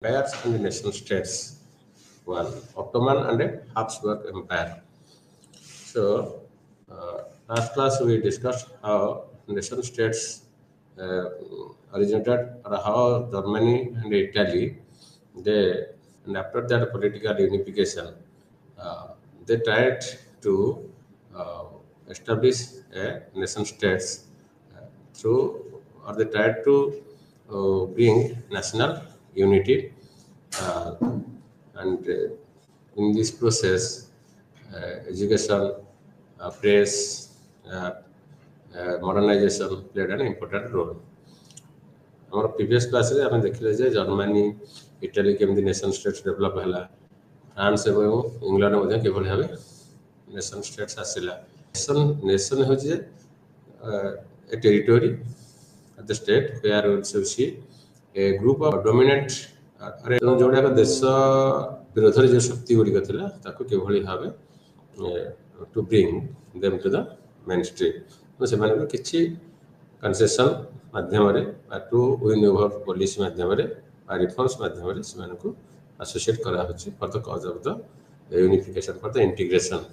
empires and the nation states. One, Ottoman and a Habsburg Empire. So, last class we discussed how nation states uh, originated, or how Germany and Italy, they, and after that political unification, uh, they tried to uh, establish a nation states through, or they tried to bring national unity, uh, and in this process, education, press, modernization played an important role. Our previous classes, ଆମେ ଦେଖିଲେ ଯେ Germany Italy କେମିତି ନେସନ୍ states develop ହେଲା, France ଏବଂ England ମଧ୍ୟ କିଭଳି ଭାବେ ନେସନ୍ states ଆସିଲା। ନେସନ୍ ହେଉଛି ଯେ a territory at the state where also see a group of dominant ତେଣୁ ଯେଉଁଗୁଡ଼ାକ ଦେଶ ବିରୋଧରେ ଯେଉଁ ଶକ୍ତି ଗୁଡ଼ିକ ଥିଲା ତାକୁ କିଭଳି ଭାବେ two bring them to the main stream, ସେମାନଙ୍କୁ କିଛି କନସେସନ୍ ମାଧ୍ୟମରେ ବା ଟୁ ୱିନ୍ ଓଭର ପଲିସି ମାଧ୍ୟମରେ ବା ରିଫର୍ମସ୍ ମାଧ୍ୟମରେ ସେମାନଙ୍କୁ ଆସୋସିଏଟ୍ କରାହେଉଛି for the cause of the unification, for the integration,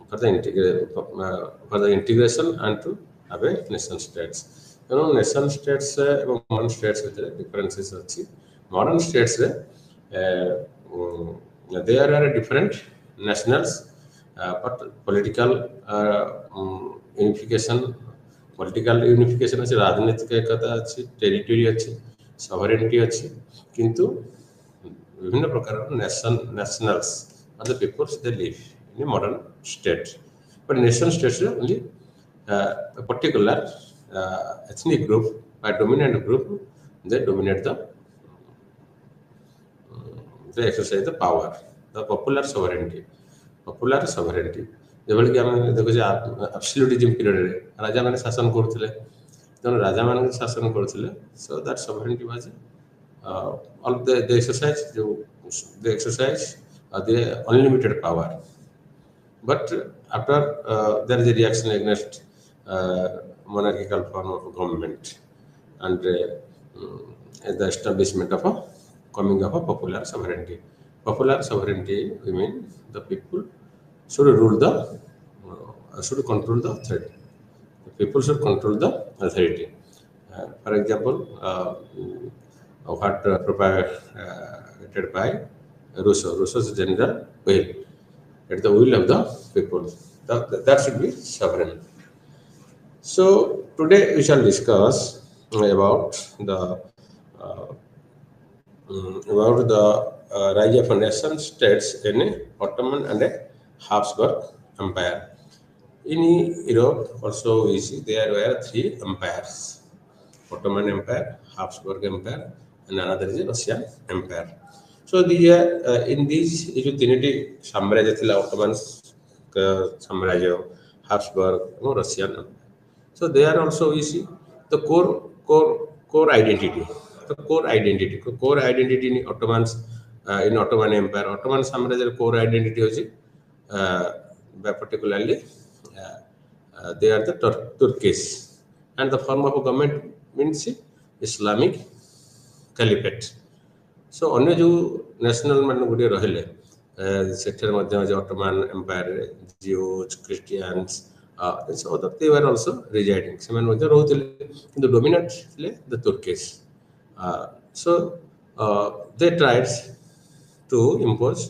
for the integration and to have a nation states. Nation states এবং modern states ভিতরে differences ଅଛି. Modern states there are different nationals, but political unification ଅଛି, ରାଜନୈତିକ ଏକତା ଅଛି, territory ଅଛି, ସଭରେନିଟି ଅଛି, କିନ୍ତୁ ବିଭିନ୍ନ ପ୍ରକାର nationals are the peoples they live in a modern state. But nation states are only a particular ethnic group, a dominant group, they dominate they exercise the power, the popular sovereignty. ଯେଭଳି କି ଆମେ ଦେଖୁଛେ ଆବସଲ୍ୟୁଟିଜମ୍ ପିରିୟଡ଼ରେ ରାଜାମାନେ ଶାସନ କରୁଥିଲେ, ତେଣୁ ରାଜାମାନେ ଶାସନ କରୁଥିଲେ, so that sovereignty was all the exercise the unlimited power. But after there is a reaction against monarchical form of government and the establishment of a popular sovereignty. Popular sovereignty, we mean the people should control the authority. The people should control the authority. For example, what propagated by Rousseau's general will. At the will of the people. That should be sovereign. So today we shall discuss about the rise of nation states in Ottoman and a Habsburg Empire. In Europe also we see there were three empires: Ottoman Empire, Habsburg Empire, and another is Russian Empire. So in these जो तीनटी साम्राज्य थिला, Ottoman साम्राज्य, Habsburg, Russian. So there also we see the core identity. The core identity in Ottomans in Ottoman Empire. Ottoman साम्राज्य core identity होची particularly they are the Turkish, and the form of government means Islamic Caliphate. So अन्य जो national मान गुडी रहिले sector मध्ये Ottoman Empire, Jews, Christians, so they were also residing. सेमान मध्ये रहउथिले, किंतु dominant थिले the Turkish. So they tried to impose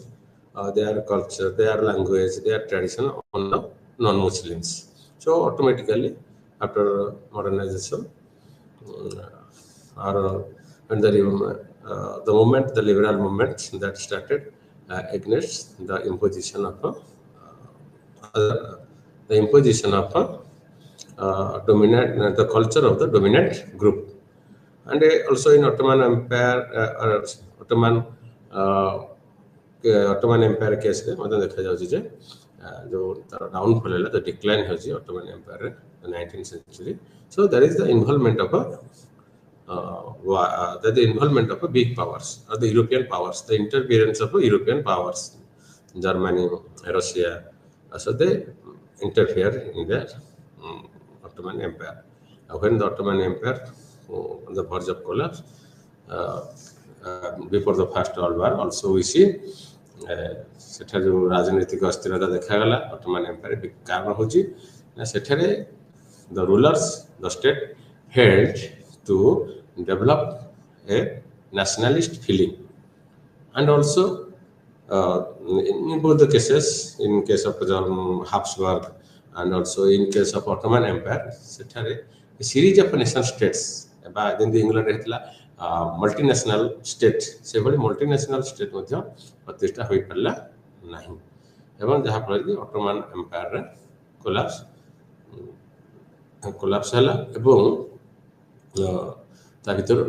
their culture, their language, their tradition on the non-Muslims. So automatically after modernization or when the liberal movement that started against the imposition of the culture of the dominant group. And also in Ottoman Empire Ottoman Empire case रे मतलब देखा जाउची जे जो downfall है, the decline है जी Ottoman Empire in the 19th century. So there is the involvement of the involvement of big powers, or the European powers, the interference of European powers, Germany, Russia. So they interfere in the Ottoman Empire. When the Ottoman Empire on the verge of collapse, before the first world war also we see सेठा जो राजनीतिक अस्थिरता देखागला Ottoman empire कारण होची ना सेठारे the rulers the state held to develop a nationalist feeling and also in both the cases in case of Habsburg and also in case of Ottoman Empire seଠାରେ a series of nation states ba ଯେମିତି ଇଂଲଣ୍ଡରେ ହେଇଥିଲା multinational state ସେଭଳି multinational state ମଧ୍ୟ ପ୍ରତିଷ୍ଠା ହୋଇପାରିଲା ନାହିଁ ଏବଂ ଯାହା ଫଳରେ କି ଅଟୋମାନ ଏମ୍ପାୟାରରେ କୋଲାପ୍ସ ହେଲା ଏବଂ ତା ଭିତରୁ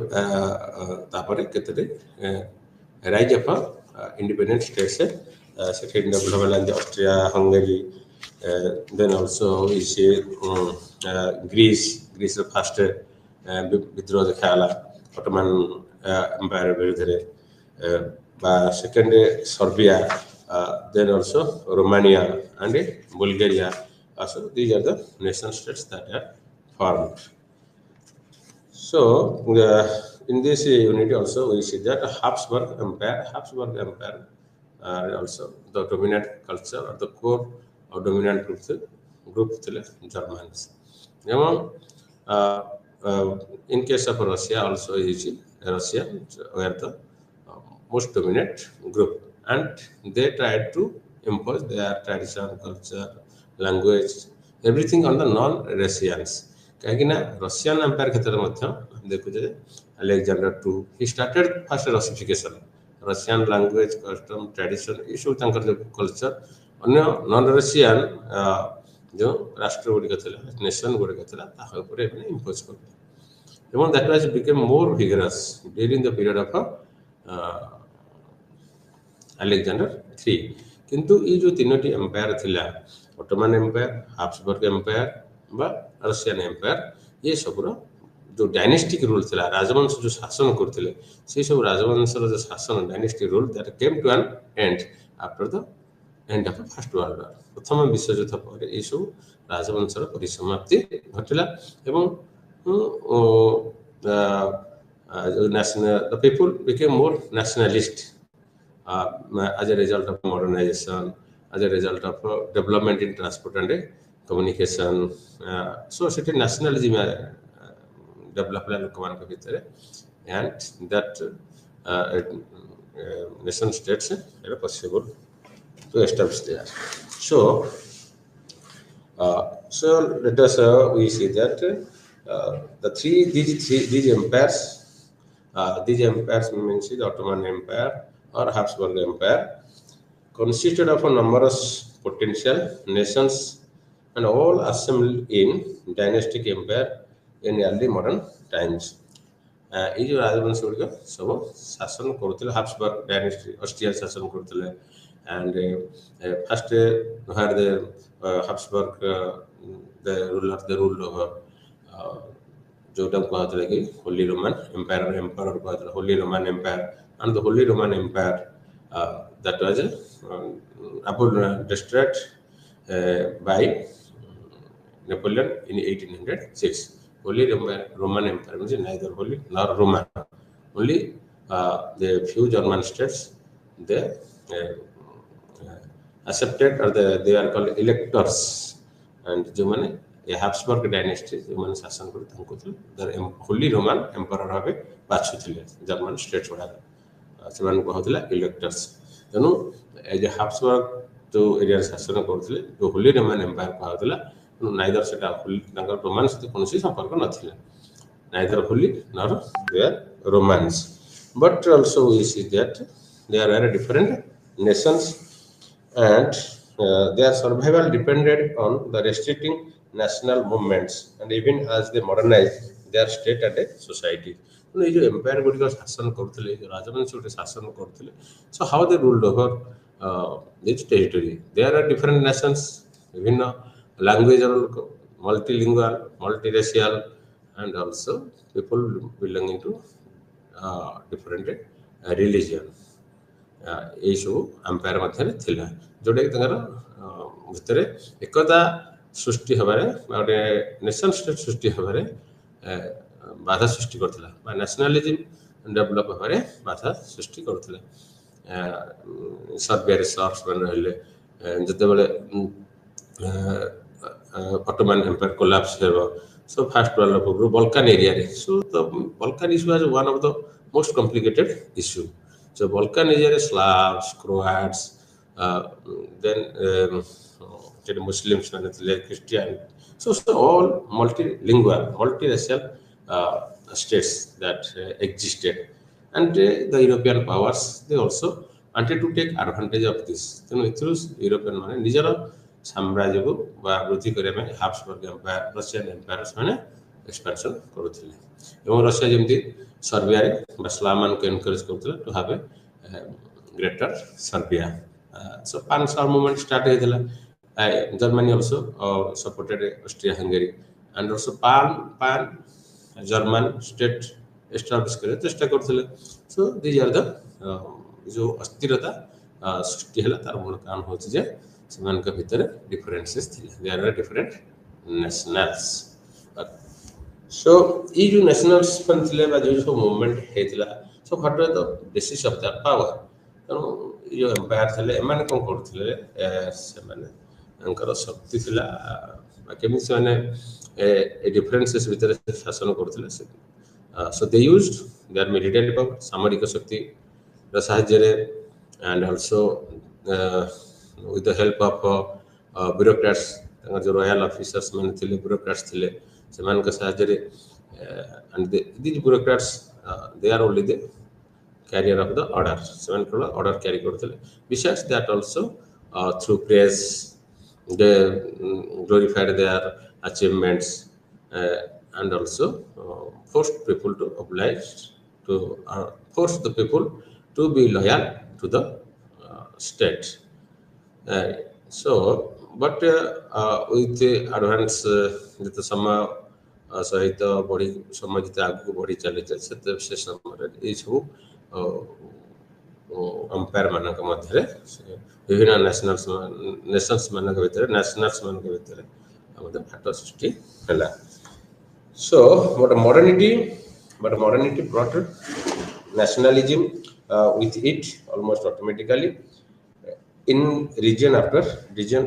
ତାପରେ କେତେଟି ରାଇଜ୍ ଅଫ୍ independent states ସେଠି ଡେଭଲପ ହେଲା ଯେମିତି ଅଷ୍ଟ୍ରିଆ ହଙ୍ଗେରୀ ଦେନ୍ ଅଲସୋ ଇସି ଗ୍ରୀସର ଫାଷ୍ଟ ବିଦ୍ରୋହ ଦେଖାଗଲା ଅଟୋମାନ ଏମ୍ପାୟାର ବିରୁଦ୍ଧରେ ବା second Serbia then also Romania and Bulgaria also these are the nation states that are formed. So in this unit also we see that Habsburg Empire are also the dominant culture or the core or dominant group tile Germans. In case of Russia also is Russia were the most dominant group and they tried to impose their tradition, culture, language, everything on the non-Russians. कहीं Russian empire क्षेत्र में देखुचे Alexander two he started fast Russification Russian language custom tradition ये सब जो culture अन्य non Russian जो राष्ट्र गुड़िक नेशन गुड़िक इम्पोज कर that was became more vigorous during the period of Alexander 3 किंतु ये जो तीनोटी एम्पायर थिला ऑटोमन एम्पायर हाब्सबर्ग एम्पायर बा रशियन एम्पायर ये सब जो डायनेस्टिक रूल थिला राजवंश जो शासन करथिले से सब राजवंशर जो शासन dynastic rule that came to an end after the end of first world war प्रथम विश्व युद्ध पर ये सब राजवंशर परिसमाप्ति घटिला एवं the people became more nationalist as a result of modernization, as a result of development in transport and communication. So certain nationalism developed लोकमान के भीतर and that nation states are possible to establish there. So let us we see that these empires means the Ottoman Empire or Habsburg Empire consisted of a numerous potential nations and all assembled in dynastic empire in early modern times. ये जो राजवंश गुड़िक सब शासन करुले हाब्सबर्ग dynasty Austria शासन करुले and first where the Habsburg the rule of जोटा कहते कि होली रोमन एम्पायर कहते holy roman empire and the Holy Roman Empire that was destroyed by Napoleon in 1806. Holy Roman Empire means neither holy nor Roman. Only the few German states they accepted or they are called electors and जो माने ये Habsburg dynasty जो माने शासन करते हैं कुछ the Holy Roman Emperor Bhave बाछुथिले German states वाला ସେମାନେ कहउतला इलेक्टर्स तेनु एज हाब्सबर्ग जो एरिया शासन करथिले जो होली रोमन एम्पायर कहउतला नाइदर सेटा होली तांकर रोमान सहित कोनोसी संपर्क नथिले neither holy nor they are romans but also we see that they are very different nations and their survival depended on the restricting national movements and even as they modernized their state and society. ये जो empire गुड़िक शासन करते जो राजवंश गोटे शासन करते so how they ruled over this territory there are different nations विभिन्न language multilingual multiracial and also people belonging to different religion ये सब एम्पायर मध्य थिला जोटा कि भितर एकता सृष्टि हबारे नेशन स्टेट सृष्टि हबारे बाधा सृष्टि करथिला बा नेशनलिज्म डेभलप होबारे बाधा सृष्टि करथिले सर्बिया सर्ब्स बन रहले जतेबेले Ottoman Empire collapse here. So first world war, Balkan area. So the Balkan issue was one of the most complicated issue. So Balkan area, Slavs, Croats, then Muslims, Christian. So all multilingual, multiracial states that existed, and the European powers they also wanted to take advantage of this. Then it was European money. Nijara ସାମ୍ରାଜ୍ୟକୁ ବା ବୃଦ୍ଧି କରିବା ପାଇଁ Habsburg empire Russian empire ସେମାନେ expansion କରୁଥିଲେ ଏବଂ Russia ଯେମିତି ସର୍ବିଆରେ ବା ସ୍ଲାଭମାନଙ୍କୁ ଏନକରେଜ କରୁଥିଲେ to have a greater Serbia so pan Slav movement start ହେଇଥିଲା Germany also supported Austria Hungary and also pan German state establish କରିବାକୁ ଚେଷ୍ଟା କରୁଥିଲେ ସୋ ଦିଜ୍ ଆର୍ ଦ ଯେଉଁ ଅସ୍ଥିରତା ସୃଷ୍ଟି ହେଲା ତାର ମୂଳ କାରଣ ହେଉଛି ଯେ ସେମାନଙ୍କ ଭିତରେ ଡିଫରେନ୍ସେସ୍ ଥିଲେ ଦେୟାର ଆର୍ ଡିଫରେଣ୍ଟ ନ୍ୟାସନାଲ୍ସ ସୋ ଏଇ ଯେଉଁ ନ୍ୟାସନାଲ୍ସ ମାନେ ଥିଲେ ବା ଯେଉଁ ସବୁ ମୁଭମେଣ୍ଟ ହେଇଥିଲା so what was the basis of that power ତେଣୁ ଏଇ ଯେଉଁ ଏମ୍ପାୟାର ଥିଲେ ଏମାନେ କ'ଣ କରୁଥିଲେ ସେମାନଙ୍କର ଶକ୍ତି ଥିଲା କେମିତି ସେମାନେ ଏ ଡିଫରେନ୍ସେସ୍ ଭିତରେ ଶାସନ କରୁଥିଲେ so they used their military power ସାମରିକ ଶକ୍ତିର ସାହାଯ୍ୟରେ and also with the help of bureaucrats जो royal officers man thile bureaucrats thile seman ka sahajare and these bureaucrats they are only the carrier of the order seman ko order carry korthile besides that also through praise they glorified their achievements and also forced people to oblige to force the people to be loyal to the state. So, but with the advance जिते समय सहित बढ़ी समय जिते आगू बढ़ी चली से समय ये सब अंपायर मानक मध्य विभिन्न नेशनल्स मानक भितर नेशनल्स मानक भितर फाट सृष्टि है so but modernity brought nationalism with it almost automatically in region after region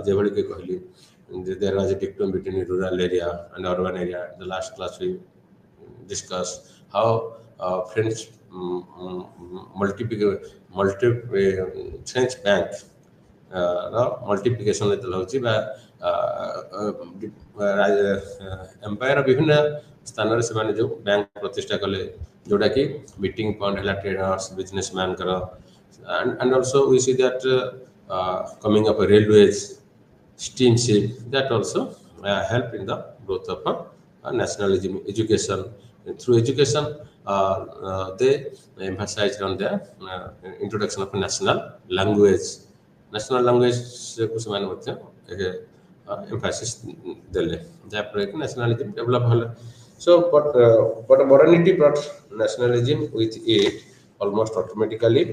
जेभली के कहली there was a dictum between rural area and urban area. The last class we discussed how French French bank multiplication होची बा empire विभिन्न स्थान रे से माने जो बैंक प्रतिष्ठा कले जोटा कि मीटिंग पॉइंट हला ट्रेडर्स बिजनेसमैन करो and also we see that coming up a railways steamship that also help in the growth of nationalism education and through education they emphasized on the introduction of national language को ସେମାନେ ମଧ୍ୟ emphasis ଦେଲେ ଯାହା ପରେ କି nationalism develop ହେଲା so but modernity brought nationalism with it almost automatically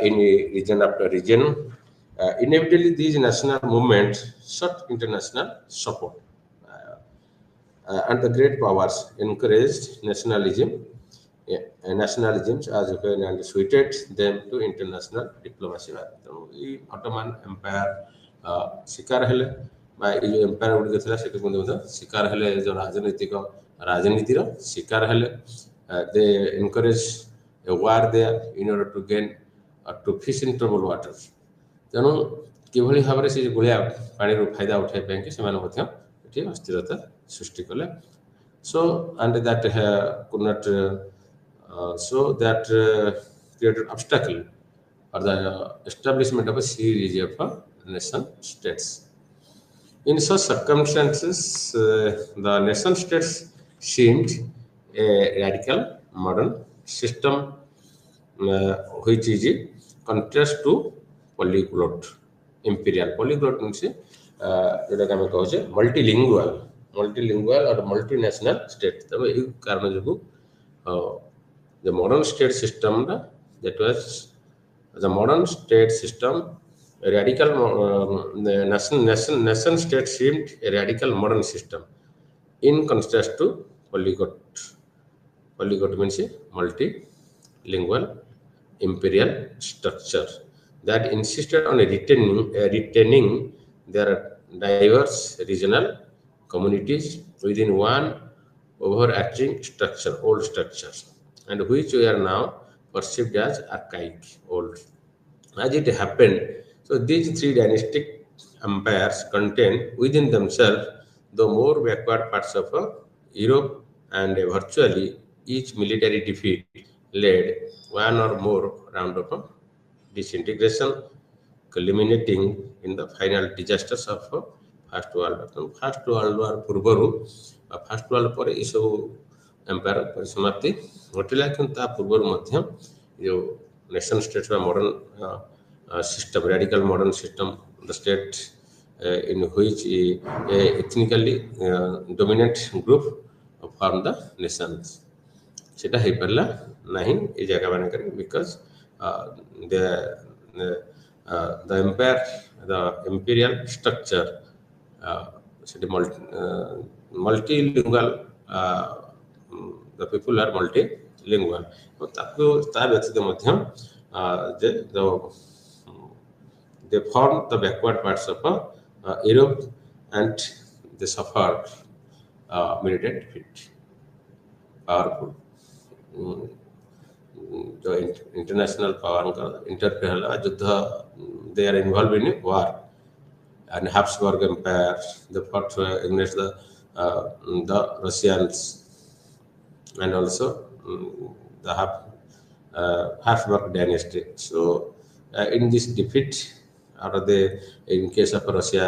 in region after region. Inevitably, these national movements sought international support, and the great powers encouraged nationalism as well and suited them to international diplomacy. Ottoman Empire शिकार हेले बा ये जो empire गुडी थिला सेटे कोन दे शिकार हेले जो राजनीतिर शिकार हेले they encourage a war there in order to gain to fish in troubled waters तेणु किभली भाव से गुलिया पानी फायदा उठाई पाएंगे से अस्थिरता सृष्टि कले so and that could not so that created obstacle for the establishment of a series of nation states. In such circumstances the nation states seemed a radical modern system which is contrast to polyglot imperial polyglot means जोटा हम कहे multilingual or multinational state तब ये कारण जो the modern state system that was the modern state system a radical nation state seemed a radical modern system in contrast to polyglot Polyglot means multilingual imperial structure that insisted on retaining their diverse regional communities within one overarching structure, old structures, and which were now perceived as archaic, old. As it happened, so these three dynastic empires contain within themselves the more backward parts of Europe, and virtually each military defeat led one or more round of disintegration, culminating in the final disasters of First World War. First World War ପୂର୍ବରୁ first world ପରେ ଏସବୁ empire ପରିସମାପ୍ତି ଘଟିଲା, କିନ୍ତୁ ତା ପୂର୍ବରୁ ମଧ୍ୟ ଯେଉଁ ନେସନ୍ ଷ୍ଟେଟ୍ସ ବା modern system, radical modern system, the state in which a ethnically dominant group form the nations. সেটা ହେଇପାରିଲା ନାହିଁ ଏ ଜାଗା ମାନଙ୍କରେ because the empire, the imperial structure, ସେଠି multilingual, the people are multilingual. ତାକୁ ତା ବ୍ୟତୀତ ମଧ୍ୟ ଯେ they formed the backward parts of Europe, and they suffered military defeat. Powerful. The international power interfere युद्ध, they are involved in war, and Habsburg Empire, they fought against the Russians, and also the Habsburg dynasty. So in this defeat, in case of Russia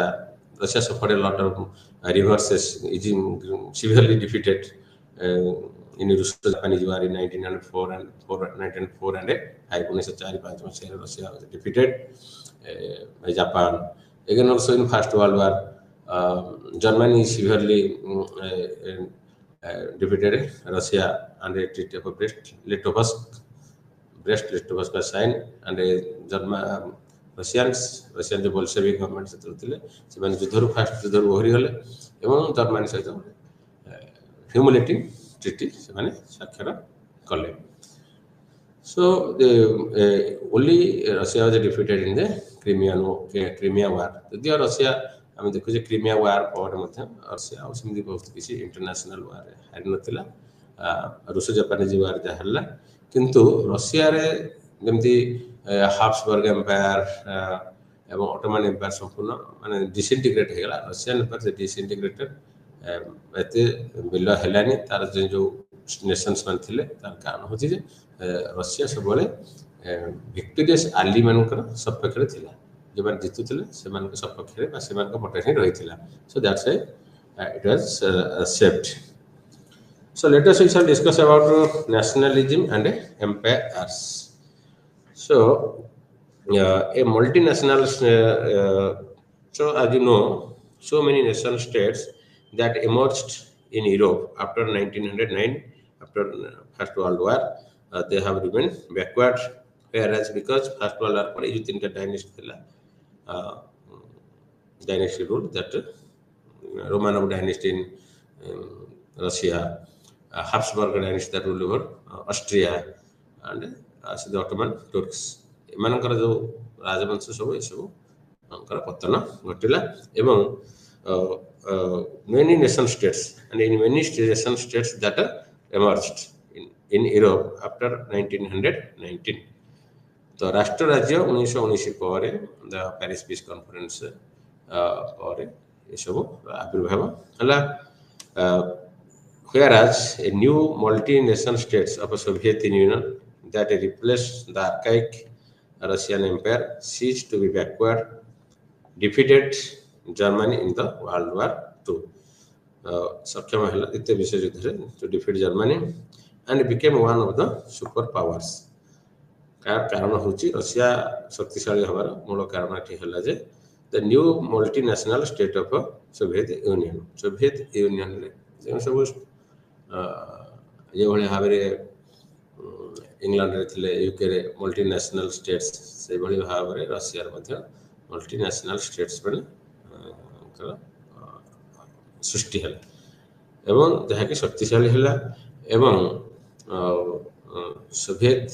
suffered a lot of reverses, is severely defeated in Russo-Japanese War in 1904 and 1905. Russia was defeated by Japan. Again, also in First World War, Germany severely defeated Russia, and a treaty of Brest-Litovsk was signed, and Russian जो Bolshevik government से युद्ध fast युद्ध ओहरी गले एवं Germany सहित humiliating treaty से स्वाक्षर कले. So only Russia was defeated in the Crimea War. यदि रशिया आम देखुचे क्रिमिया वार पर रशिया आमती बहुत किसी इंटरनेशनल वार हारि नाला. रूसो जापानीज वार जहाँ किंतु रशिया जमती हाब्सबर्ग एम्पायर एवं ऑटोमन एम्पायर संपूर्ण माने डिसइंटीग्रेट होगला. रशियन एम्पायर से डिसइंटीग्रेटेड एते बिल हेलानी तार जो नेशंस मान थिले तार कारण होची जे रशिया सबले विक्टोरियस आली मानकर सपक्षरे थिला, जे मान जितुथिले से मान सपक्षरे बा से मान पटे ही रहिथिला. So that's why it was saved. So let us we shall discuss about nationalism and empires. So a multinational, so as you know, so many nation states that emerged in Europe after 1909, after First World War, they have remained backward, whereas because First World War पर जो तीन dynasty थिला, dynasty rule, that Romanov dynasty in Russia, Habsburg dynasty that ruled over Austria, and the Ottoman Turks. एमानकर जो राजवंश सब ये सब पतन घटिला. एवं many nation states, and in many nation states that emerged in Europe after 1919. तो राष्ट्र राज्य 1919 पर द पेरिस पीस कॉन्फ्रेंस पर ये सब आविर्भाव हला. Whereas a new multi-nation states of a Soviet Union that replaced the archaic Russian Empire ceased to be backward, defeated Germany in the World War II. सक्षम है द्वितीय विश्व युद्ध to defeat Germany and became one of the superpowers. कारण होची Russia शक्तिशाली हमार मूल कारण है जे the new multinational state of Soviet Union. Soviet Union जो सब ये भाई भाव इंग्लैंड रे यूके रे मल्टीनेशनल स्टेट्स से भाई भाव रशिया मल्टीनेशनल स्टेट्स सृष्टि है एवं जहाँकि शक्तिशाली है. एवं Soviet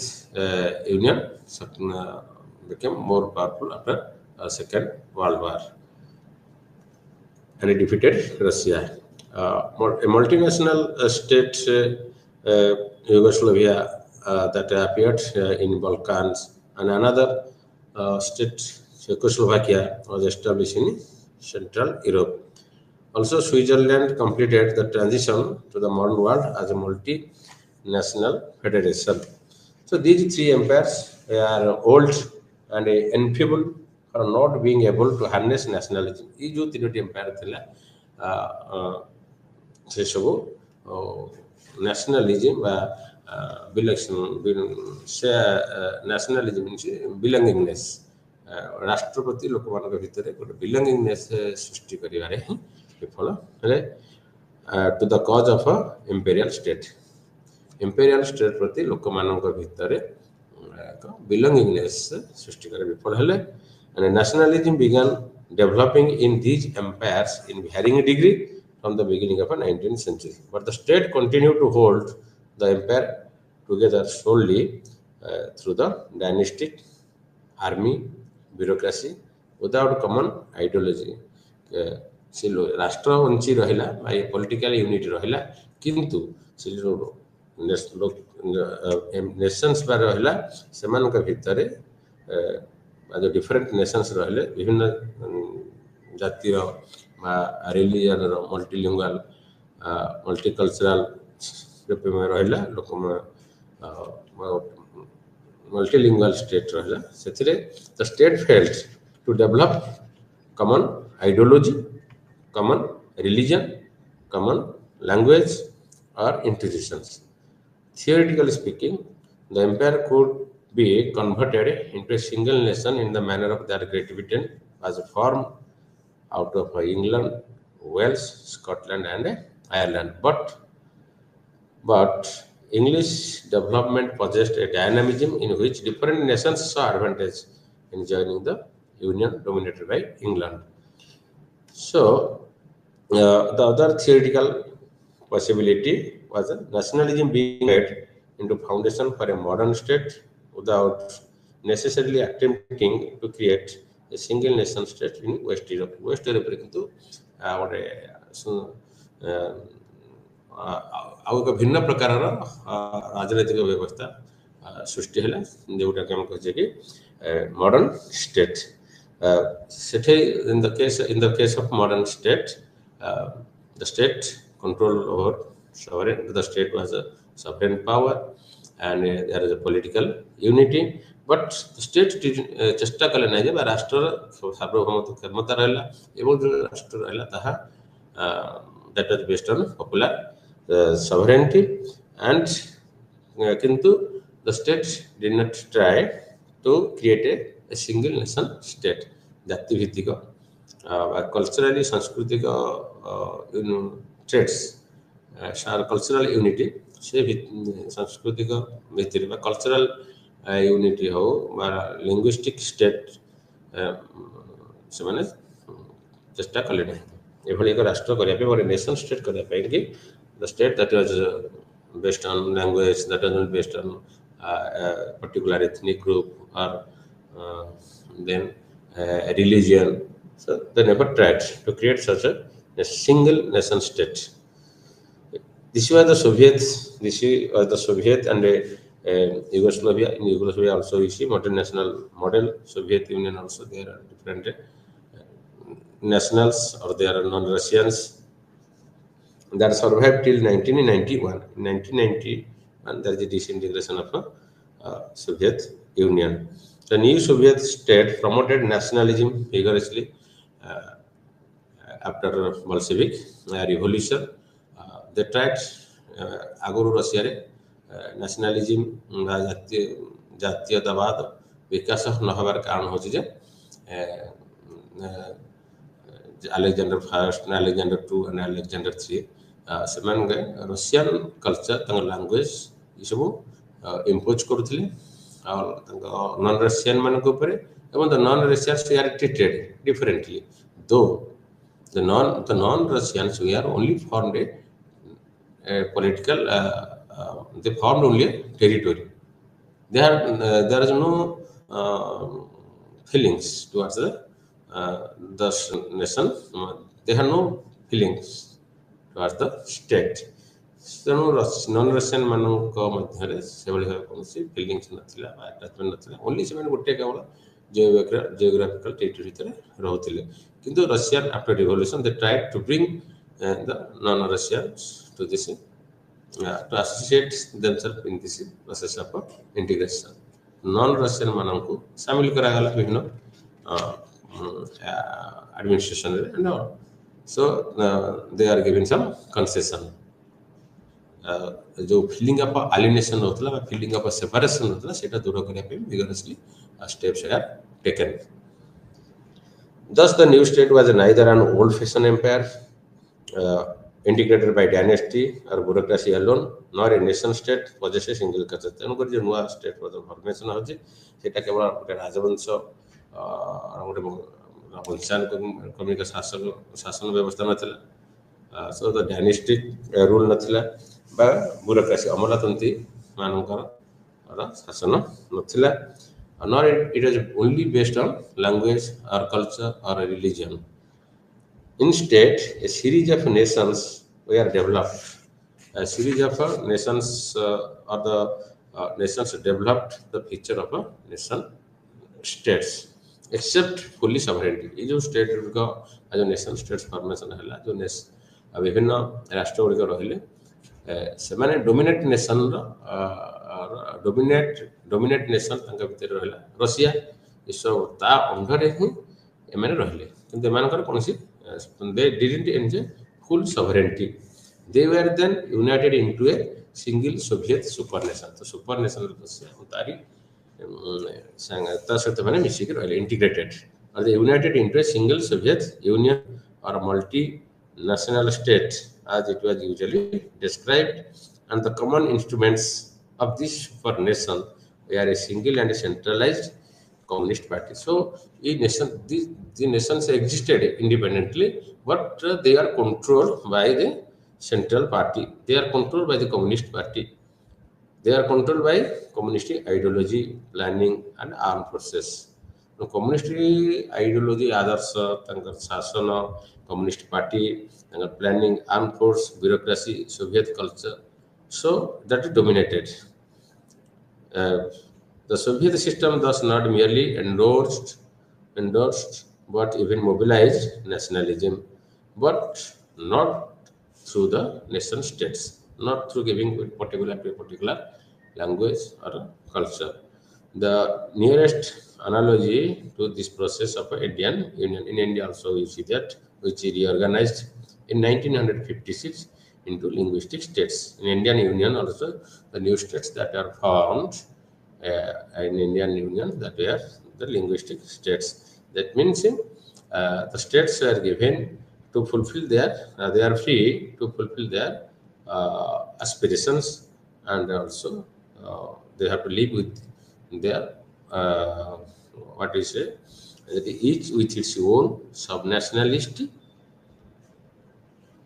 Union became more powerful after Second World War, and it defeated Russia. A multinational state, Yugoslavia, that appeared in Balkans, and another state, Czechoslovakia, was established in Central Europe. Also, Switzerland completed the transition to the modern world as a multinational federation. So these three empires are old and enfeebled for not being able to harness nationalism. ये जो तीनोटी empire थिला से सब nationalism ବା ସେ nationalism belongingness ରାଷ୍ଟ୍ର ପ୍ରତି ଲୋକମାନଙ୍କ ଭିତରେ ଗୋଟେ belongingness ସୃଷ୍ଟି କରିବାରେ ହିଁ ବିଫଳ ହେଲେ to the cause of a imperial state. Imperial state प्रति ଲୋକମାନଙ୍କ ଭିତରେ ଏକ belongingness ସୃଷ୍ଟି କରି ବିଫଳ ହେଲେ, and nationalism began developing in these empires in varying degree from the beginning of the 19th century. But the state continued to hold the empire together solely through the dynastic army bureaucracy without common ideology. से राष्ट्र वंची रहिला political unity रहिला किंतु से जो Nations बार रहिला सेमानक भितरे जो डिफरेंट नेशंस रहिले विभिन्न जातीय रिलीजन मल्टीलिंगुअल मल्टीकल्चरल रूप में रहिला लोक मल्टीलिंगुअल स्टेट रहिला सेथिरे the state failed to develop common ideology, common religion, common language, or institutions. Theoretically speaking, the empire could be converted into a single nation in the manner of that Great Britain was formed out of England, Wales, Scotland, and Ireland. But English development possessed a dynamism in which different nations saw advantage in joining the union dominated by England. So, the other theoretical possibility was nationalism being made into foundation for a modern state without necessarily attempting to create a single nation state in West Europe. West Europe किंतु ଗୋଟେ ଆଉ ଏକ ଭିନ୍ନ ପ୍ରକାରର ରାଜନୈତିକ ବ୍ୟବସ୍ଥା ସୃଷ୍ଟି ହେଲା ଯେଉଁଟା କି ଆମେ କହୁଛେ କି modern state. In the case of modern state, the state control over sovereign. The state was a sovereign power, and there is a political unity. But the state चेष्टा कले नहीं जे राष्ट्र सार्वभौमत्व क्षमता रहला एवं जो राष्ट्र रहला ताहा that was based on popular sovereignty, and किंतु the state did not try to create a single nation state. जाति भित्तिक कल्चरली सांस्कृतिक ट्रेड्स कल्चरल यूनिटी से सांस्कृतिक भितर कल्चरल यूनिटी हो लिंग्विस्टिक स्टेट से माने चेष्टा कले ना एभली एक राष्ट्र करने गोटे नेशन स्टेट करने कि the state that was based on language that was based on particular ethnic group और then religion. So they never tried to create such a single nation state. This was the Soviet and Yugoslavia. In Yugoslavia also you see multinational model. Soviet Union also there are different nationals or there are non-Russians that survived till 1991. In 1991 there is a disintegration of Soviet Union. The new Soviet state promoted nationalism vigorously after Bolshevik revolution. They tried aguru Russia रे nationalism जातीयतावाद विकास न होबार कारण होछि जे Alexander first, Alexander II, and Alexander III सेमान Russian culture तंग लैंग्वेज ये सब इम्पोज करुथिले नॉन रशियन मान the non Russians we are treated differently though the non Russians we are only formed a political they formed only a territory. There is no feelings towards the nation. They have no feelings towards the state. ତେଣୁ non Russian ମାନଙ୍କ ମଧ୍ୟରେ ସେଭଳି ଭାବେ କୌଣସି feelings ନଥିଲା ବା attachment ନଥିଲା। Only ସେମାନେ ଗୋଟିଏ କେବଳ ଜିଓଗ୍ରାଫିକାଲ ଟେରିଟୋରୀ ଭିତରେ ରହୁଥିଲେ। କିନ୍ତୁ Russian after revolution they tried to bring the non Russians to this to associate themselves in this process of integration. Non Russian ମାନଙ୍କୁ ସାମିଲ କରାଗଲା ବିଭିନ୍ନ administration ରେ and all. So they are given some concession. जो feeling of alienation होता है feeling of separation होता है सेटा दूर करने पे vigorously steps are taken. Thus the new state was neither an old-fashioned empire integrated by dynasty or bureaucracy alone, nor a nation state possesses a single culture. तेणुकर जो नुआ स्टेट फॉर्मेशन होची सेटा केवल गोटे राजवंश गोटे वंशानुक्रमिक शासन व्यवस्था नथिला। सो द डायनेस्टिक रूल नथिला बा ब्यूरोक्रेसी अमलातंत्री मानकर शासन नथिला, nor it was only based on language or culture or religion. Instead, a series of nations were developed. A series of nations or the nations developed the picture of a nation states, except fully sovereignty. ये जो state का जो nation states formation है जो विभिन्न राष्ट्र गुड़िक रहिले से माने dominant nation dominant nation तंग भीतर रहिला रशिया इसो ता अंडर ही एमाने रहिले किंतु एमानकर कोनसी they didn't enjoy full sovereignty. They were then united into a single Soviet supernation. तो supernation रशिया तारी ता सहित माने मिसिक रहिले integrated or they united into a single Soviet Union or multinational state as it was usually described, and the common instruments of this supernation were a single and centralized communist party. So the nations existed independently, but they are controlled by the central party. They are controlled by the communist party. They are controlled by communist ideology, planning and armed forces. No communist ideology आदर्श तंकर शासन communist party तंकर planning, armed force, bureaucracy, Soviet culture, so that dominated. The Soviet system thus not merely endorsed but even mobilized nationalism, but not through the nation states, not through giving particular to a particular language or culture. The nearest analogy to this process of Indian Union in India also you see that, which is reorganized in 1956 into linguistic states. In Indian Union also the new states that are formed in Indian Union that were the linguistic states. That means the states are given to fulfill their, they are free to fulfill their aspirations, and also they have to live with their what is it? Each with its own subnationalist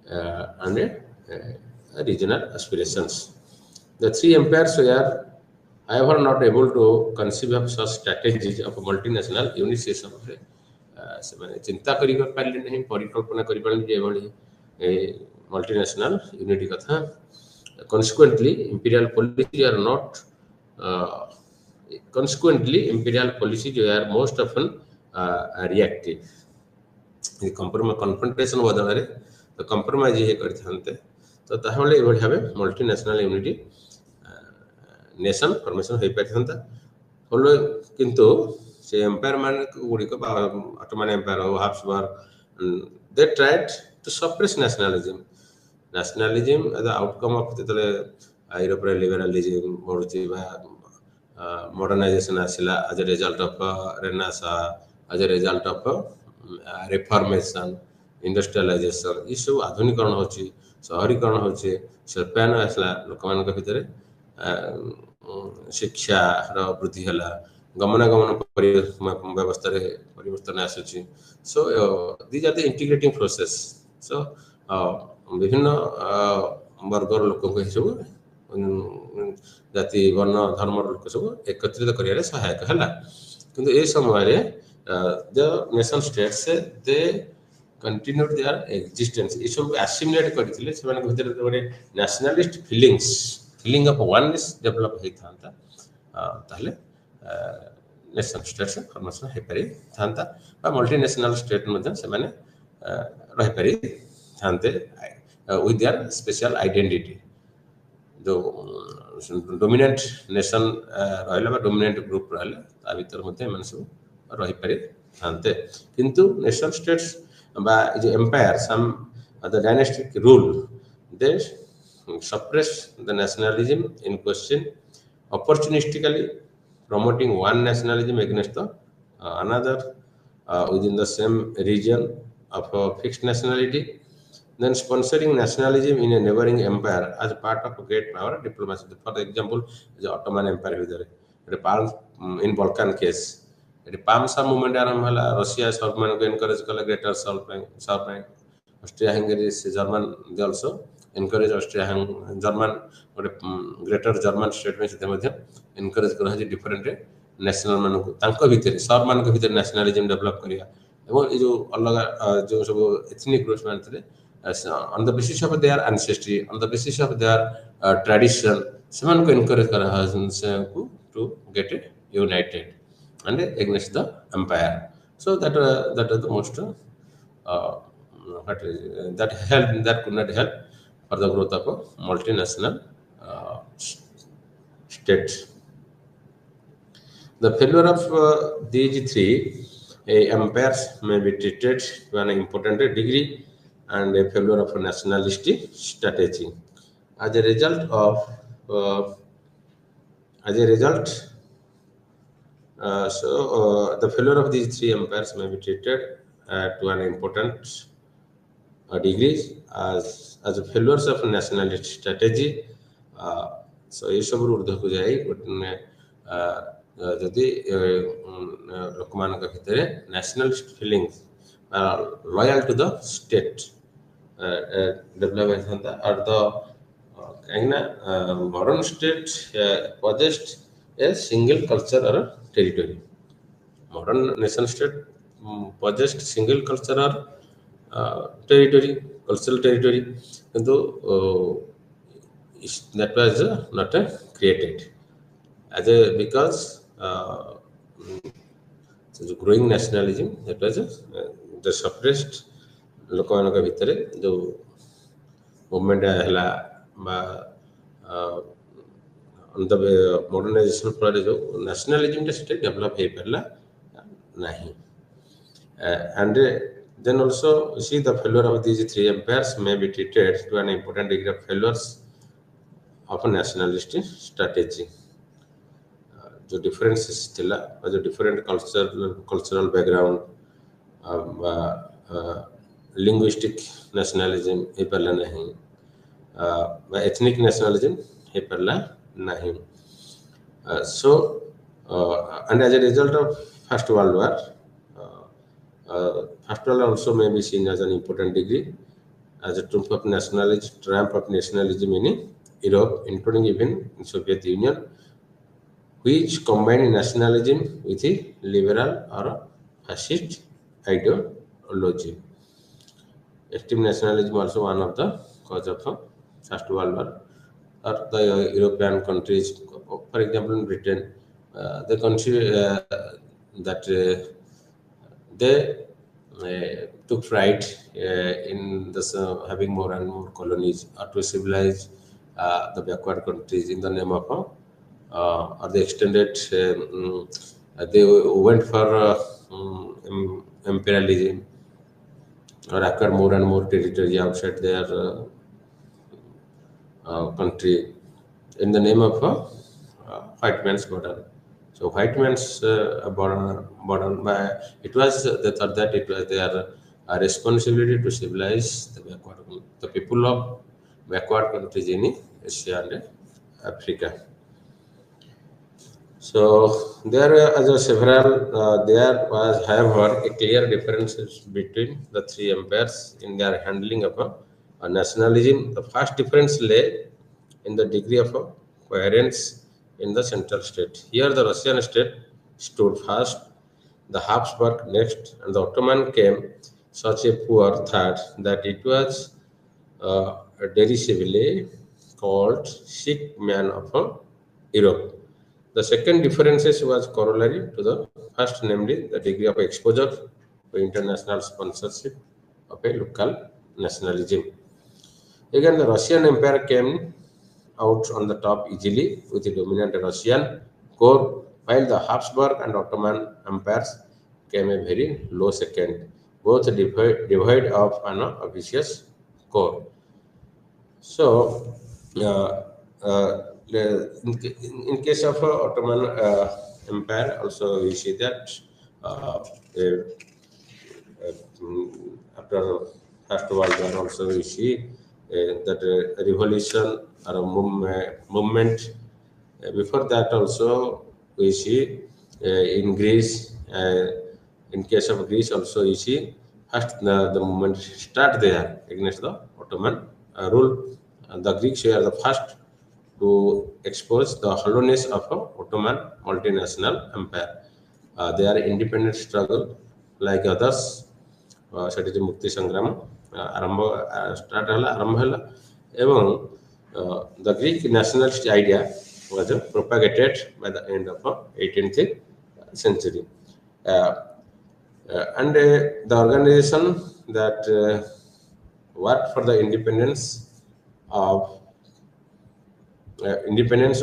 and regional aspirations. The three empires were, however, not able to conceive of such strategies of multinational unification. ସେମାନେ ଚିନ୍ତା କରିପାରିଲେ ନାହିଁ, ପରିକଳ୍ପନା କରିପାରିଲେ ଯେ ଏଭଳି multinational unity କଥା। Consequently, imperial policies are most often reactive. confrontation ବଦଳରେ ତ compromise ଇଏ କରିଥାନ୍ତେ ତ ତାହେଲେ ଏଭଳି ଭାବେ ମଲ୍ଟିନେସନାଲ ୟୁନିଟି ନେସନ ଫର୍ମେସନ ହୋଇପାରିଥାନ୍ତା। କିନ୍ତୁ ସେ ଏମ୍ପାୟାର ମାନେ ଗୁଡ଼ିକ ବା ଅଟୋମାନ ଏମ୍ପାୟାର ହଉ ହାବସବର୍ଗ they tried to suppress nationalism as the outcome of ଯେତେବେଳେ ୟୁରୋପରେ ଲିବରାଲିଜମ ବଢୁଛି ବା modernization ଆସିଲା as a result of Renaissance, as a result of reformation, industrialization, ये सब आधुनिकरण होची, शहरीकरण होची, शिल्पायन आसला, लोकମାନଙ୍କ ଭିତରେ शिक्षार वृद्धि ହେଲା, गमनागमन व्यवस्थाରେ परिवर्तन आସୁଛି। So these are the integrating process. So ବିଭିନ୍ନ ବର୍ଗର ଲୋକଙ୍କୁ ଏ ସବୁ जाति वर्ण धर्म लोक सब एकत्रित करियारे सहायक हला किंतु ए समय the nation states they continued their existence ये सब एसिमुलेट करथिले से माने भीतर गोटे nationalist feeling of oneness develop होई थांता ताले नेशन स्टेट्स फॉर्मेशन हे पारि थांता बा मल्टीनेशनल स्टेट मध्ये से माने रहि पारि थांते विथ देयर स्पेशल आइडेंटिटी जो डोमिनेंट नेशन रहला बा डोमिनेंट ग्रुप रहला ता भीतर मध्ये मन सब रहि पारि थांते किंतु नेशन स्टेट्स बा जो empire some the dynastic rule they suppress the nationalism in question opportunistically promoting one nationalism against the another within the same region of a fixed nationality, then sponsoring nationalism in a neighboring empire as part of a great power diplomacy. For example, the Ottoman Empire in Balkan case. The Palmsa movement आरंभ Russia Serbian को encourage कला greater Serbian Austria-Hungary German they also encourage German greater German state में से encourage करा है different national मानों को तांको भीतर सर्ब मानों को भीतर nationalism develop करिया एवं ये जो अलग जो सब ethnic groups में थे on the basis of their ancestry on the basis of their tradition सेमान को encourage करा है to get it united and against the empire. So that is the most that could not help for the growth of a multinational state. The failure of these three empires may be treated to an important degree and a failure of a nationalistic strategy. As a result, the failure of these three empires may be treated to an important degree as a failures of nationalist strategy. So ये सब ऊर्ध्व को जाए जदि लोकमान का भीतर nationalist feelings loyal to the state development होता और the modern state possessed a single culture or territory. Modern nation state possessed single culture or territory, cultural territory, and that was not created as a because the growing nationalism that was the suppressed लोकमान का भीतर जो movement है on the modernization पर जो nationalism से develop है पहला नहीं and then also see the failure of these three empires may be treated to an important degree of failures of a nationalist strategy. जो differences थिला जो different cultural background linguistic nationalism हे पहला नहीं ethnic nationalism हे पहला नहीं so and as a result of First World War First World War also may be seen as an important degree as a triumph of nationalism in Europe, including even in Soviet Union, which combined nationalism with a liberal or fascist ideology. Extreme nationalism also one of the cause of First World War. Or the European countries, for example, in Britain, they consider that they took pride in this, having more and more colonies or to civilize the backward countries in the name of or they extended they went for imperialism or acquire more and more territory outside their country in the name of white man's border. So white man's border it was they thought that it was their responsibility to civilize the people of backward countries in Asia and Africa. So there was however a clear difference between the three empires in their handling of nationalism. The first difference lay in the degree of coherence in the central state. Here, the Russian state stood first, the Habsburg next, and the Ottoman came such a poor third that it was derisively called sick man of Europe. The second differences was corollary to the first, namely the degree of exposure to international sponsorship of a local nationalism. Again, the Russian Empire came out on the top easily with the dominant Russian core, while the Habsburg and Ottoman empires came a very low second, both devoid of an obvious core. So, uh, in case of Ottoman Empire, also we see that uh, after First World War, also we see that revolution or a movement. Before that, also we see in Greece. In case of Greece, also you see first the movement start there against the Ottoman rule. The Greeks were the first to expose the hollowness of a Ottoman multinational empire. Their independent struggle, like others, ସେଠି ଯେ ମୁକ୍ତି ସଂଗ୍ରାମ ଆରମ୍ଭ start ହେଲା ଆରମ୍ଭ ହେଲା ଏବଂ the Greek nationalist idea was propagated by the end of 18th century. And the organization that worked for the independence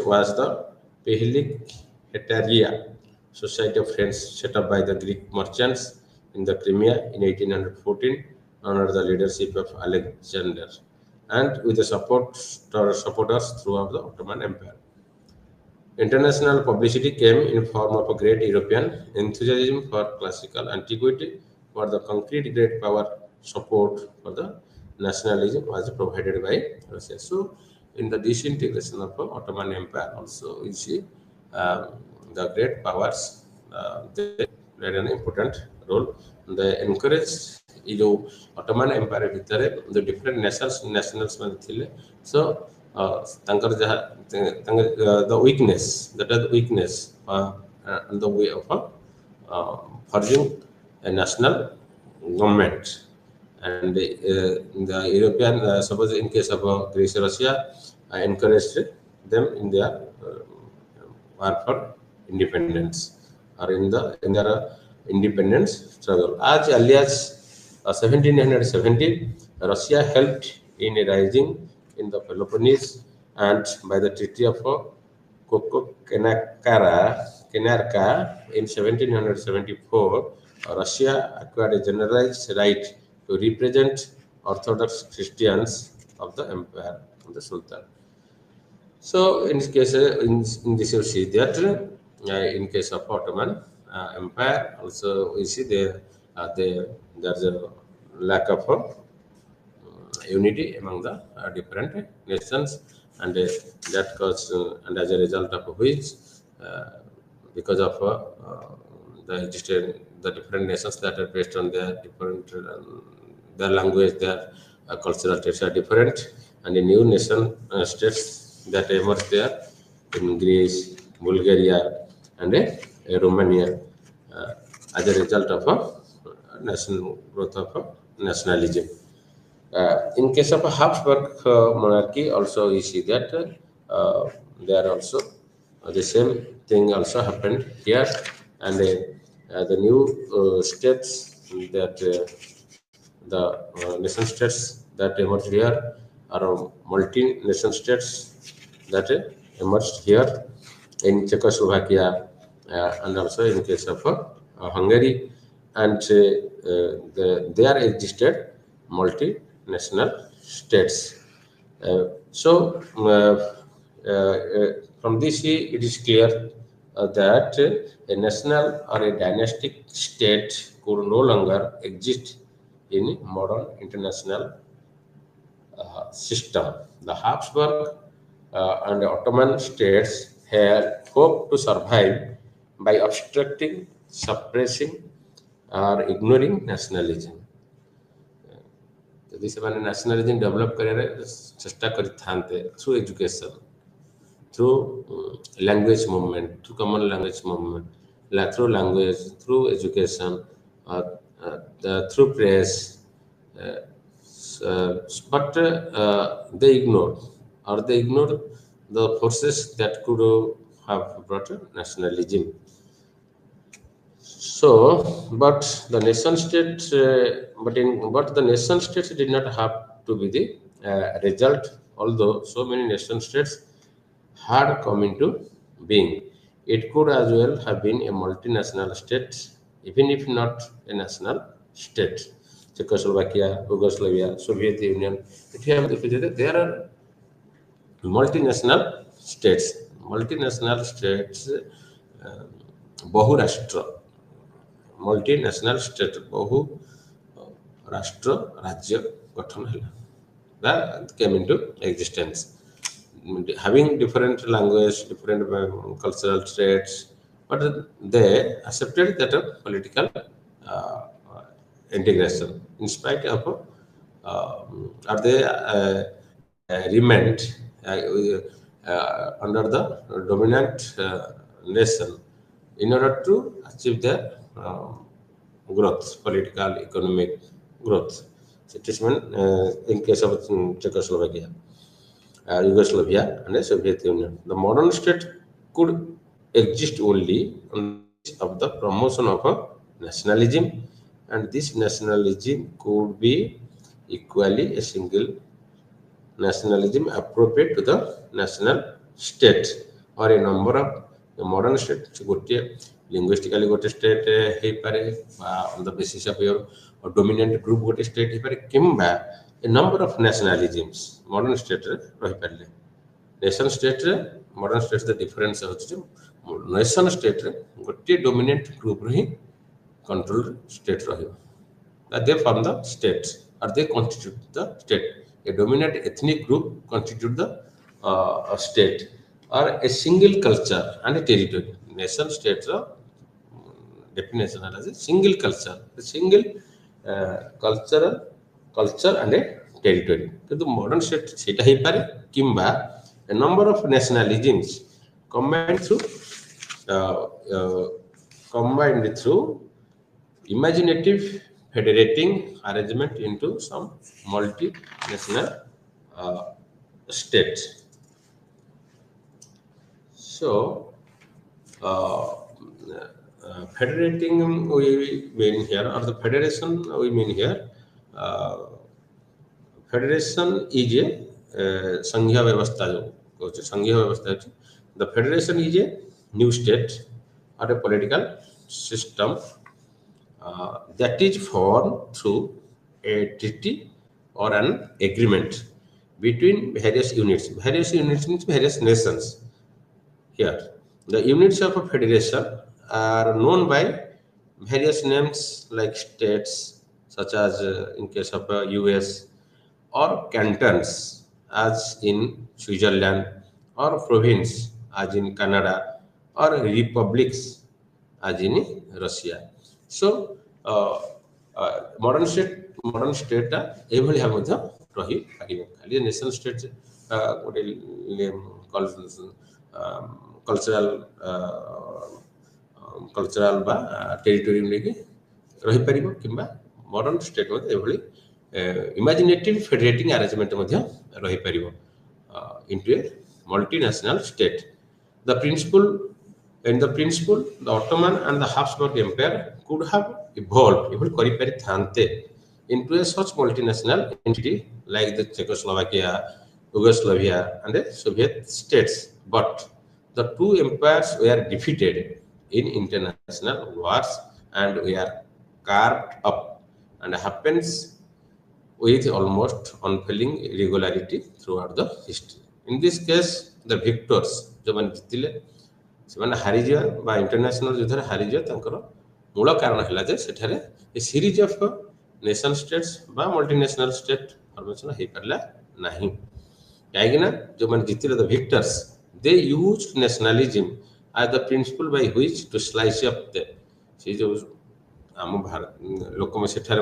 was the Pehlik Hetaria Society of Friends set up by the Greek merchants in the Crimea in 1814 under the leadership of Alexander and with the supporters throughout the Ottoman Empire. International publicity came in form of a great European enthusiasm for classical antiquity, where the concrete great power support for the nationalism was provided by Russia. So, in the disintegration of the Ottoman Empire, also you see the great powers they played an important role. They encouraged ये जो Ottoman Empire भितर the different nationals में ଥିଲେ. So ତାଙ୍କର ଯାହା the weakness, that is the weakness in the way of forging a national government. And the European, suppose in case of Greece, Russia, encouraged them in their war for independence or in their independence struggle. As early as 1770, Russia helped in rising in the Peloponnese, and by the Treaty of Kenarka in 1774, Russia acquired a generalized right to represent Orthodox Christians of the empire of the Sultan. So, in this case, in this you see that in case of Ottoman Empire, also we see there's a lack of unity among the different nations, and that caused, and as a result of which, because of the different nations that are based on their different their language, their cultural traits are different, and the new nation states that emerged there in Greece, Bulgaria, and Romania as a result of national growth of nationalism. In case of a Habsburg monarchy, also you see that there also the same thing also happened here, and the new states that the nation states that emerged here are multi-nation states that emerged here in Czechoslovakia and also in case of Hungary, and there existed multinational states. So, from this it is clear that a national or a dynastic state could no longer exist in modern international system. The Habsburg and Ottoman states had hoped to survive by obstructing, suppressing, or ignoring nationalism. यदि से nationalism develop करिया चेष्टा करते through education through language movement through common language movement through language through education through press uh, but they ignored the forces that could have brought nationalism. So, but the nation states did not have to be the result. Although so many nation states had come into being, it could as well have been a multinational state, even if not a national state. Czechoslovakia, Yugoslavia, Soviet Union. There are multinational states. Multinational states, बहुराष्ट्र multinational state बहु राष्ट्र राज्य गठन है that came into existence, having different language, different cultural traits, but they accepted that political integration in spite of or they remained under the dominant nation in order to achieve their growth, political, economic growth. So it is in case of Czechoslovakia, Yugoslavia, and the Soviet Union. The modern state could exist only on the basis of the promotion of a nationalism, and this nationalism could be equally a single nationalism appropriate to the national state or a number of the modern state. गोटे linguistically गोटे state है पारे on the basis of your dominant group गोटे state है पारे किंबा a number of nationalisms modern state रही पारे nation state modern state the difference है nation state गोटे dominant group रही control state रही they form the states or they constitute the state. A dominant ethnic group constitute the state or a single culture and a territory. Nation states definition as a single culture, a single culture and a territory. So the modern state सेटा ही पारे किंबा a number of nationalisms combined through imaginative federating arrangement into some multinational state. So, federating we mean here, or the federation we mean here. Federation is a संघीय व्यवस्था जो कहते संघीय व्यवस्था है. The federation is a new state or a political system that is formed through a treaty or an agreement between various units. Various units means various nations. Here, the units of a federation are known by various names like states, such as in case of US, or cantons, as in Switzerland, or province, as in Canada, or republics, as in Russia. So, modern state एभली भाव रही पारिबो खाली national state गोटे cultural बा territory लेके रही पारिबो किंबा modern state मध्ये एभली इमेजिनेटिव फेडरेटिंग अरेंजमेंट मध्ये रही पारिबो into a multinational state. The principle, the Ottoman and the Habsburg Empire could have evolved into a such multinational entity like the Czechoslovakia, Yugoslavia, and the Soviet states. But the two empires were defeated in international wars and were carved up, and happens with almost unfailing regularity throughout the history. In this case, the victors, जो मान जितिले ସେମାନେ ହାରିଯିବା ବା international ଯୁଦ୍ଧରେ ହାରିଯିବା ତାଙ୍କର ମୂଳ କାରଣ ହେଲା ଯେ ସେଠାରେ a series of nation states ବା ମଲ୍ଟିନେସନାଲ ଷ୍ଟେଟ୍ ଫର୍ମେସନ ହେଇପାରିଲା ନାହିଁ କାହିଁକିନା ଯେଉଁମାନେ ଜିତିଲେ the victors they use nationalism as the principle by which to slice up the ସେ ଯେଉଁ आम भारत लोक सेठारे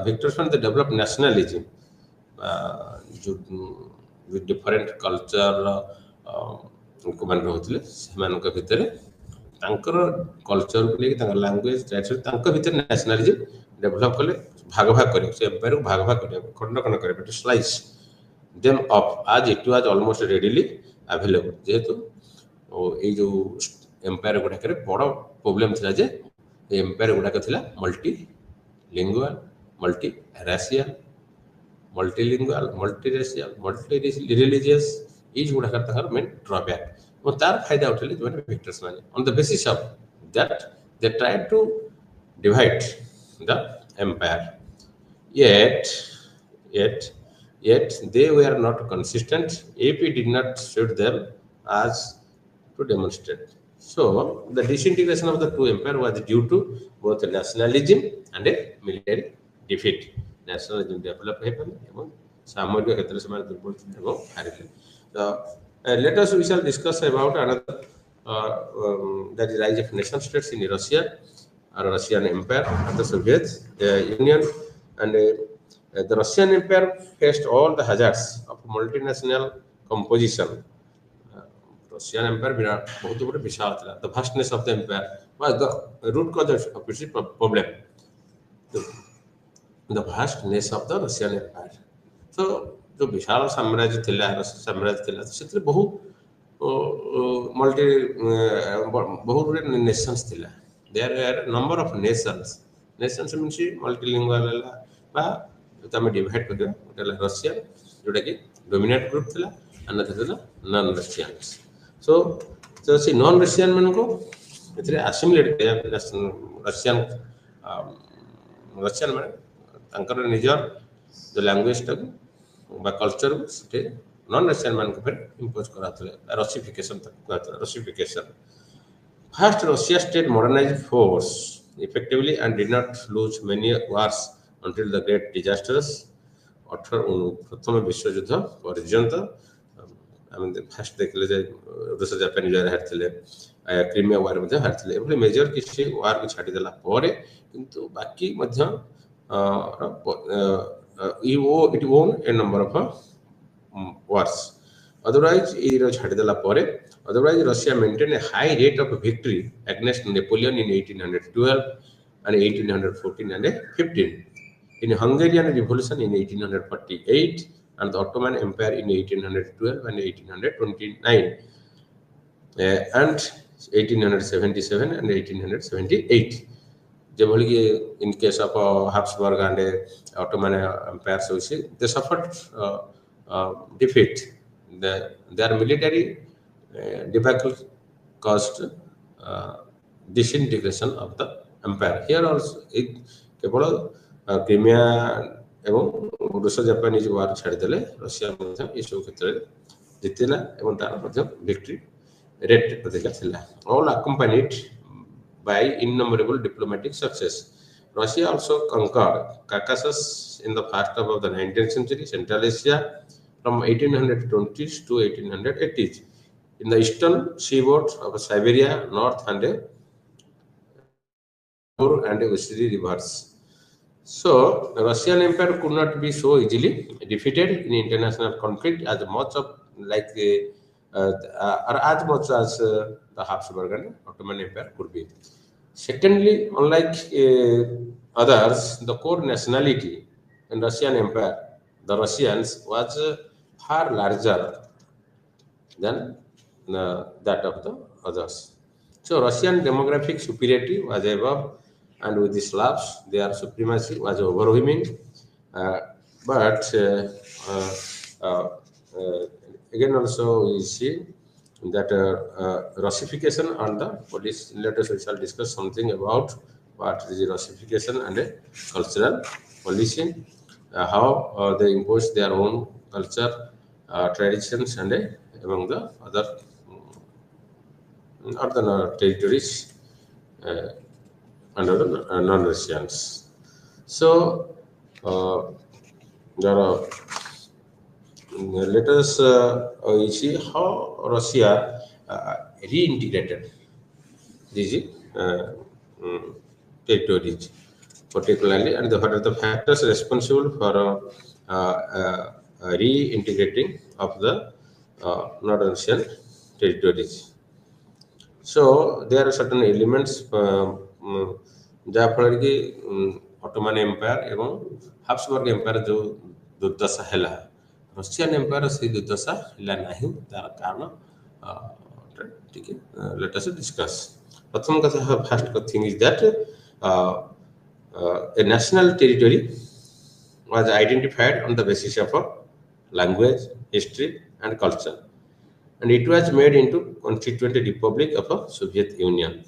victors when they develop nationalism जो with different culture को मान होतले सेमानक भितरे तांकर कल्चर को लेके तांकर लैंग्वेज ट्रेडिशन तांकर भितर नेशनलिज्म डेवलप कले भाग भाग करे से एम्पायर को भाग भाग करे खंड खंड करे बट स्लाइस देम अप आज it was almost readily available जेहेतु ए जो एम्पायर गुडा करे बड़ प्रॉब्लम थिला जे एम्पायर गुडा थिला multi lingual multi racial multilingual multiracial multi religious is गुडा तार मेन ड्रॉबैक और तार फायदा उठले जो विक्टर्स माने on the basis of that they tried to divide the empire yet they were not consistent if we did not suit them as to demonstrate. So the disintegration of the two empires was due to both nationalism and a military defeat. Nationalism developed and सामरिक क्षेत्र से हमारे दुर्बल थे वो हारिले. Let us we shall discuss about another that is rise of nation states in Russia or Russian Empire and the Soviet Union and the Russian Empire faced all the hazards of multinational composition. Russian Empire बहुत बड़ा विशाल था. The vastness of the empire was the root cause of its problem. The vastness of the Russian Empire. So जो विशाल साम्राज्य थिला साम्राज्य थिला सेतरे multi बहुत Nations थिला. There were number of nations. Nations means multilingual बा तमे डिवाइड कर दियो रशियन जोटा कि डोमिनेट ग्रुप थिला अनदर थिला नॉन रशियंस सो सी नॉन रशियन मन को एथरे असिमिलेट रशियन रशियन माने तांकर निजर जो लैंग्वेज टा बा कल्चर से नॉन रशियन मान को फिर इंपोज कराथले रसिफिकेशन तक कहथले Russification first Russia state modernized force effectively and did not lose many wars until the great disasters प्रथम विश्व युद्ध पर्यंत हम फर्स्ट देखले जे रूस जापान युद्ध हारथिले क्रीमिया वार मध्ये हारथिले एवरी मेजर किसी वार को छाडी देला परे किंतु बाकी मध्ये it won a number of wars otherwise it छाडी देला परे otherwise Russia maintained a high rate of victory against Napoleon in 1812 and 1814 and 15 in Hungarian Revolution in 1848 and the Ottoman Empire in 1812 and 1829 and 1877 and 1878. Generally, in case of Habsburg and Ottoman Empire, so they suffered defeat. Their military debacle caused disintegration of the empire. Here also, it Crimea एवं रूस Japanese वार छाड़ी देले Russia मध्ये ए सब क्षेत्र जितिला एवं तार मध्ये विक्ट्री रेट अधिक थिला all accompanied by innumerable diplomatic success Russia also conquered Caucasus in the first half of the 19th century, Central Asia from 1820s to 1880s, in the eastern seaboard of Siberia, North and Western rivers. So, the Russian Empire could not be so easily defeated in international conflict as much of like or as much as the Habsburg and Ottoman Empire could be. Secondly, unlike others, the core nationality in Russian Empire, the Russians, was far larger than that of the others. So, Russian demographic superiority was above. And with the Slavs, their supremacy was overwhelming. But again, also we see that Russification and the police. Let us we shall discuss something about what is the Russification and cultural policy, how they impose their own culture, traditions, and among the other territories. Under the non-Russians. So, there are, let us see how Russia reintegrated these territories, particularly, and what are the factors responsible for reintegrating of the North Asian territories. So there are certain elements ଯାହାଫଳରେ କି Ottoman empire ଏବଂ Habsburg empire ଯେଉଁ ଦୁର୍ଦ୍ଦଶା ହେଲା, Russian empire ସେଇ ଦୁର୍ଦ୍ଦଶା ହେଲା ନାହିଁ। ତାର କାରଣ ଟିକେ ଲେଟ୍ ଅସ୍ ଡିସ୍କସ୍। ପ୍ରଥମ କଥା, first thing is that a national territory was identified on the basis of language, history, and culture, and it was made into constituent republic of a Soviet Union.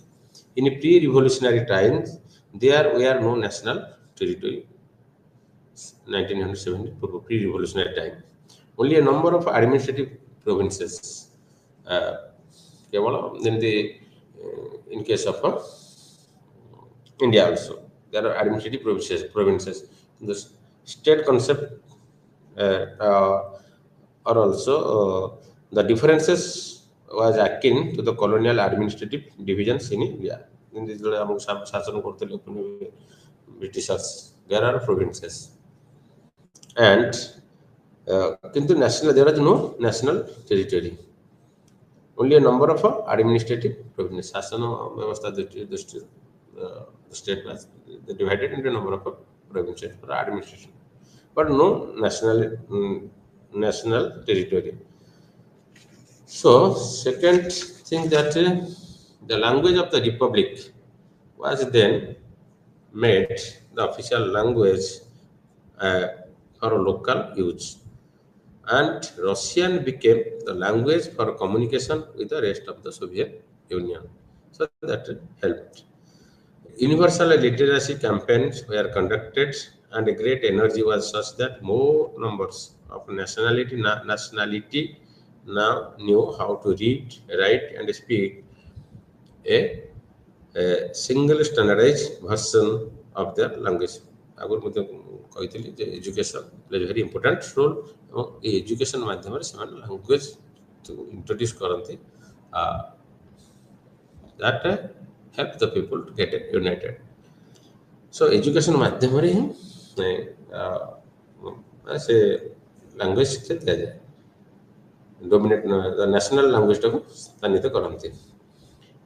In pre-revolutionary times, there were no national territory. 1970 pre-revolutionary time, only a number of administrative provinces. In case of India also, there are administrative provinces. The state concept are also the differences was akin to the colonial administrative divisions in India. In this शासन करते Britishers, there are provinces, and there is no national territory. Only a number of administrative provinces. Shasana vyavastha the state was divided into a number of provinces for administration, but no national territory. So, second thing, that the language of the republic was then made the official language for local use, and Russian became the language for communication with the rest of the Soviet Union. So that helped. Universal literacy campaigns were conducted, and a great energy was such that more numbers of nationality now knew how to read, write, and speak a single standardized version of their language. आगुर मुझे कहती जे education plays very important role, और ये education माध्यम से language introduce करते that help the people to get united. So education माध्यम ही से लैंग्वेज शिक्षा दिया जाए, डोमिनेट नेशनल लैंग्वेज को स्थानित करते.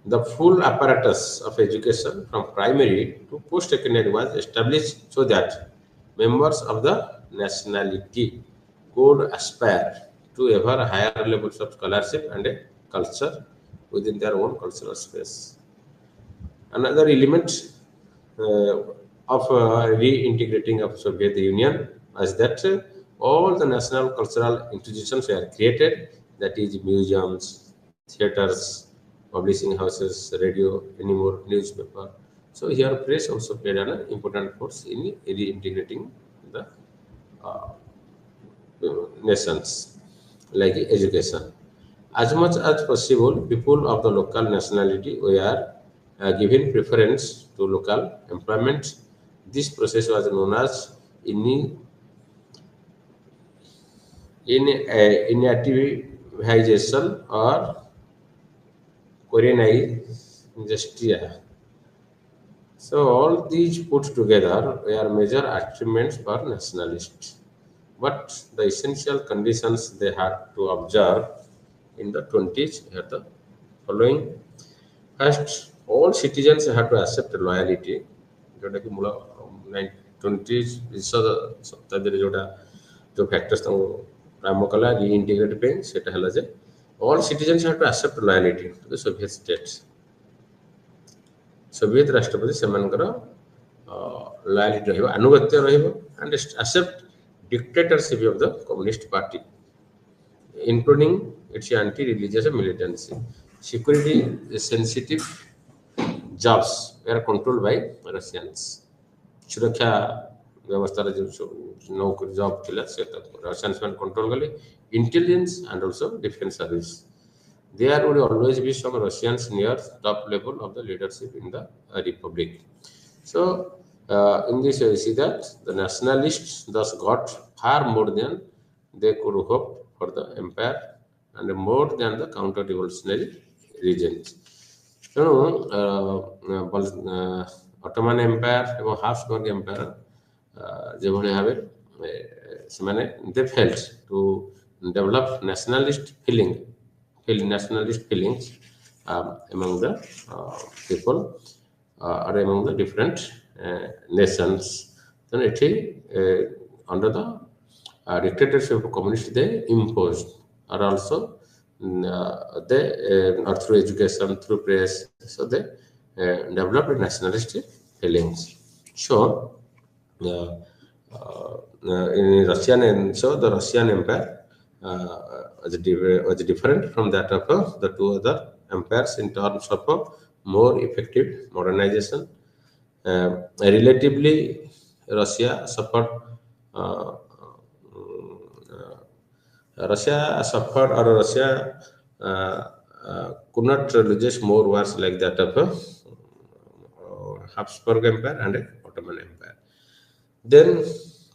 The full apparatus of education from primary to post-secondary was established so that members of the nationality could aspire to ever higher levels of scholarship and culture within their own cultural space. Another element of reintegrating of Soviet Union was that all the national cultural institutions were created, that is museums, theaters, publishing houses, radio, any more newspaper. So here press also played an important force in reintegrating the nations, like education. As much as possible, people of the local nationality were given preference to local employment. This process was known as inativization or Koreanization. So all these put together were major achievements for nationalists. But the essential conditions they had to observe in the 20s are the following. First, all citizens had to accept loyalty. जोटा कि मूल 20s शताब्दी जोटा जो factors प्रारंभ कला रीइंटीग्रेट पे सेटा हला जे all citizens have to accept loyalty to the Soviet states. Soviet राष्ट्रपति सेमानकर loyalty रहिबो, अनुगत्य रहिबो, and accept dictatorship of the Communist Party, including its anti-religious militancy. Security sensitive jobs were controlled by Russians. सुरक्षा व्यवस्था जो नौकरी जॉब थिला से Russians man control कले. Intelligence and also defense service. There would always be some Russians near top level of the leadership in the republic. So in this way, we see that the nationalists thus got far more than they could hope for the empire and more than the counter-revolutionary regions. ତେଣୁ Ottoman empire ଏବଂ Habsburg empire ଯେଭଳି ଭାବେ ସେମାନେ they felt to develop nationalist nationalist feelings among the people or among the different nations. Then under the dictatorship of communists they imposed or also they or through education through press, so they developed nationalist feelings. So uh, in Russian, and so the Russian Empire was different from that of the two other empires in terms of more effective modernization. Relatively, Russia suffered. Uh, Russia suffered, or Russia could not lose more wars like that of Habsburg Empire and Ottoman Empire. Then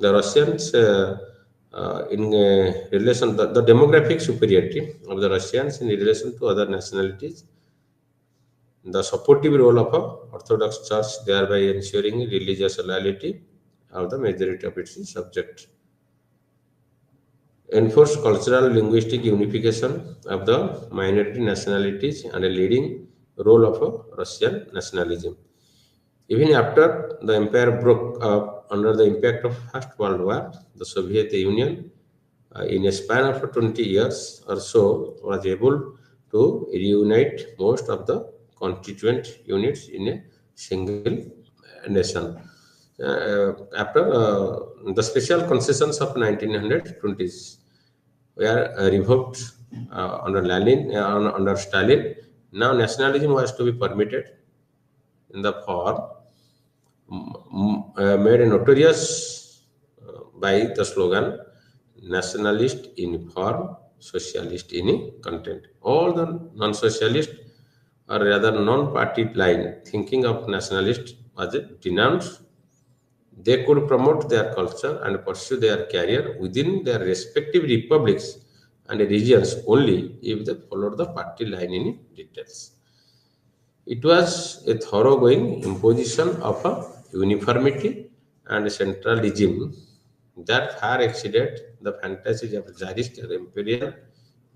the Russians, in relation, the demographic superiority of the Russians in relation to other nationalities, the supportive role of a Orthodox Church, thereby ensuring religious loyalty of the majority of its subjects, enforced cultural linguistic unification of the minority nationalities, and a leading role of Russian nationalism. Even after the empire broke up under the impact of First World War, the Soviet Union, in a span of 20 years or so, was able to reunite most of the constituent units in a single nation. After the special concessions of 1920s were revoked under under Stalin, now nationalism was to be permitted in the form made notorious by the slogan nationalist in form, socialist in content. All the non-socialist or rather non-party line thinking of nationalist was denounced. They could promote their culture and pursue their career within their respective republics and regions only if they followed the party line in details. It was a thoroughgoing imposition of a uniformity and centralism that far exceeded the fantasies of Tsarist or imperial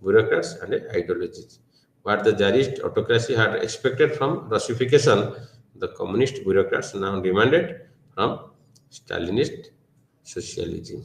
bureaucrats and ideologies. What the Tsarist autocracy had expected from Russification, the communist bureaucrats now demanded from Stalinist socialism.